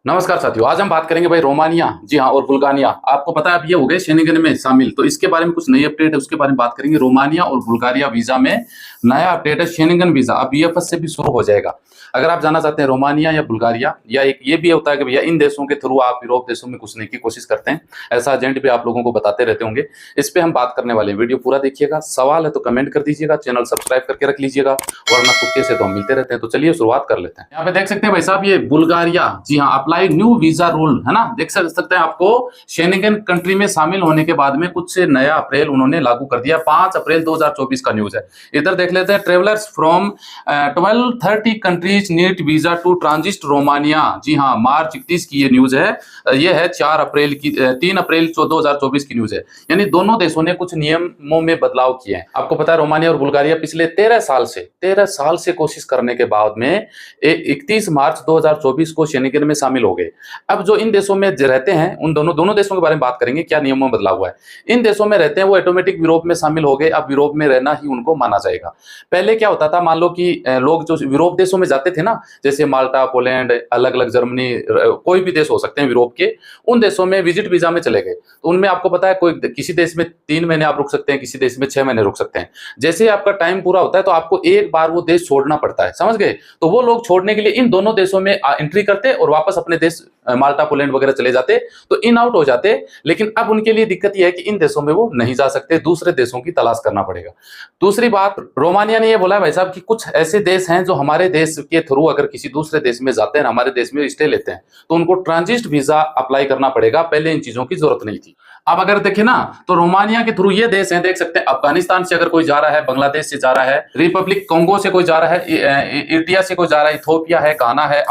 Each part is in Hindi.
नमस्कार साथियों, आज हम बात करेंगे भाई रोमानिया, जी हाँ, और बुल्गारिया। आपको पता है अब ये हो गए शेंगेन में शामिल, तो इसके बारे में कुछ नई अपडेट है, उसके बारे में बात करेंगे। रोमानिया और बुल्गारिया वीजा में नया अपडेट है। शेंगेन वीजा अब वीएफएस से भी शुरू हो जाएगा। अगर आप जाना चाहते हैं रोमानिया या बुल्गारिया, या एक ये भी होता है कि भैया इन देशों के थ्रू आप यूरोप देशों में घुसने की कोशिश करते हैं, ऐसा एजेंट भी आप लोगों को बताते रहते होंगे। इस पे हम बात करने वाले हैं, वीडियो पूरा देखिएगा। सवाल है तो कमेंट कर दीजिएगा, चैनल सब्सक्राइब करके रख लीजिएगा, वरना तुक्के से तो हम मिलते रहते हैं। तो चलिए शुरुआत कर लेते हैं। यहाँ पे देख सकते हैं भाई साहब, ये बुल्गारिया, जी हाँ, अप्लाई न्यू वीजा रूल है ना, देख सकते हैं आपको। शेंगेन कंट्री में शामिल होने के बाद में कुछ से नया अप्रैल उन्होंने लागू कर दिया। 5 अप्रैल 2024 का न्यूज है। इधर देख लेते हैं, travellers from 1230 countries need visa to transit Romania. जी हाँ, मार्च 31 की ये न्यूज है। ये है 4 अप्रैल की, 3 अप्रैल 2024 की न्यूज है। यानी दोनों देशों ने कुछ नियमों में बदलाव किए हैं। आपको पता है रोमानिया और बुल्गारिया पिछले 13 साल से कोशिश करने के बाद में 31 मार्च 2024 को शेंगेन में शामिल हो गए। अब जो इन देशों में रहते हैं, उन दोनों देशों के बारे में बात करेंगे, क्या नियमों में बदलाव हुआ है। इन देशों में रहते हैं वो ऑटोमेटिक यूरोप में शामिल हो गए। अब यूरोप में रहना ही उनको माना जाएगा। पहले क्या होता था, मान लो कि लोग जो यूरोप देशों में जाते थे ना, जैसे माल्टा, पोलैंड, अलग अलग जर्मनी, कोई भी देश हो सकते हैं यूरोप के, उन देशों में विजिट वीजा में चले गए। तो उनमें आपको पता है, कोई किसी देश में 3 महीने आप रुक सकते हैं, किसी देश में 6 महीने रुक सकते हैं। जैसे ही आपका टाइम पूरा होता है तो आपको एक बार वो देश छोड़ना पड़ता है, समझ गए। तो वो लोग छोड़ने के लिए इन दोनों देशों में एंट्री करते और वापस अपने देश माल्टा, पोलैंड वगैरह चले जाते, तो इन आउट हो जाते। लेकिन अब उनके लिए दिक्कत यह है कि इन देशों में वो नहीं जा सकते, दूसरे देशों की तलाश करना पड़ेगा। दूसरी बात, रोमानिया ने ये बोला भाई साहब कि कुछ ऐसे देश हैं जो हमारे देश के थ्रू अगर किसी दूसरे देश में जाते हैं, हमारे देश में स्टे लेते हैं, तो उनको ट्रांजिट वीजा अप्लाई करना पड़ेगा। पहले इन चीजों की जरूरत नहीं थी। अब अगर देखें ना, तो रोमानिया के थ्रू ये देश हैं, देख सकते हैं, अफगानिस्तान से अगर कोई जा रहा है, बांग्लादेश से जा रहा है, रिपब्लिक कांगो से कोई जा रहा है, इरिट्रिया से कोई जा रहा है, इथोपिया है, घाना है,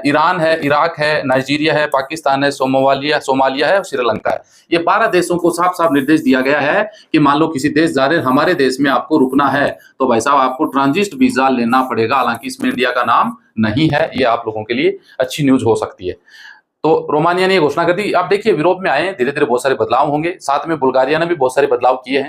ईरान है, इराक है, नाइजीरिया है, पाकिस्तान है, सोमालिया है और श्रीलंका है। ये 12 देशों को साफ साफ निर्देश दिया गया है कि मान लो किसी देश जा रहे हैं, हमारे देश में आपको रुकना है, तो भाई साहब आपको ट्रांजिट वीजा लेना पड़ेगा। हालांकि इसमें इंडिया का नाम नहीं है। ये आप लोगों के लिए अच्छी न्यूज हो सकती है। तो रोमानिया ने ये घोषणा कर दी। आप देखिए, यूरोप में आए, धीरे धीरे बहुत सारे बदलाव होंगे। साथ में बुल्गारिया ने भी बहुत सारे बदलाव किए हैं।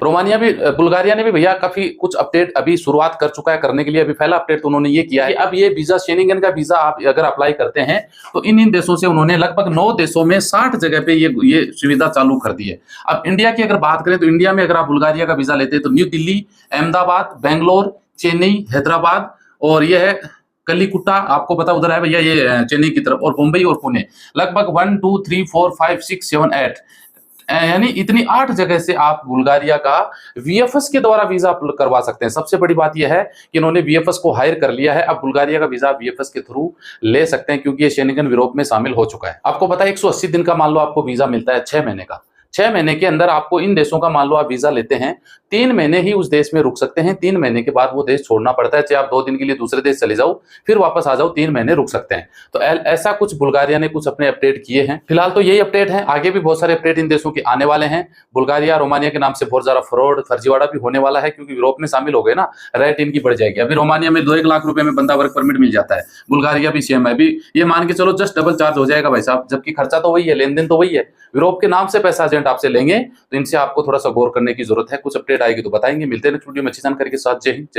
बुल्गारिया ने भी भैया काफी कुछ अपडेट अभी शुरुआत कर चुका है करने के लिए। अभी पहला अपडेट तो उन्होंने ये किया है, अब ये वीजा, शेंगेन का वीजा आप अगर अप्लाई करते हैं तो इन देशों से उन्होंने लगभग 9 देशों में 60 जगह पे ये सुविधा चालू कर दी है। अब इंडिया की अगर बात करें तो इंडिया में अगर आप बुल्गारिया का वीजा लेते हैं तो न्यू दिल्ली, अहमदाबाद, बेंगलोर, चेन्नई, हैदराबाद, और यह है कलिकुट्टा, आपको पता उधर है भैया, ये चेन्नई की तरफ, और मुंबई और पुणे। लगभग 1 2 3 4 5 6 7 8, यानी इतनी 8 जगह से आप बुल्गारिया का वीएफएस के द्वारा वीजा करवा सकते हैं। सबसे बड़ी बात यह है कि इन्होंने वीएफएस को हायर कर लिया है। अब बुल्गारिया का वीजा वीएफएस के थ्रू ले सकते हैं, क्योंकि ये शेंगेन यूरोप में शामिल हो चुका है। आपको पता है 180 दिन का मान लो आपको वीजा मिलता है, 6 महीने का। 6 महीने के अंदर आपको इन देशों का मान लो आप वीजा लेते हैं, 3 महीने ही उस देश में रुक सकते हैं। 3 महीने के बाद वो देश छोड़ना पड़ता है। चाहे आप 2 दिन के लिए दूसरे देश चले जाओ, फिर वापस आ जाओ, 3 महीने रुक सकते हैं। तो ऐसा कुछ बुल्गारिया ने कुछ अपने अपडेट किए हैं। फिलहाल तो यही अपडेट है, आगे भी बहुत सारे अपडेट इन देशों के आने वाले हैं। बुल्गारिया, रोमानिया के नाम से बहुत ज्यादा फ्रॉड, फर्जीवाड़ा भी होने वाला है, क्योंकि यूरोप में शामिल हो गए ना, रेट इनकी बढ़ जाएगी। अभी रोमानिया में 2-1 लाख रुपए में बंदा वर्क परमिट मिल जाता है, बुल्गारिया भी सेम है। अभी ये मान के चलो जस्ट डबल चार्ज हो जाएगा भाई साहब, जबकि खर्चा तो वही है, लेन देन तो वही है। यूरोप के नाम से पैसा एजेंट आपसे लेंगे, तो इनसे आपको थोड़ा सा गौर करने की जरूरत है। कुछ अपडेट आएगी तो बताएंगे। मिलते हैं नेक्स्ट वीडियो में अच्छी जानकारी के साथ। जय हिंद, जय भारत।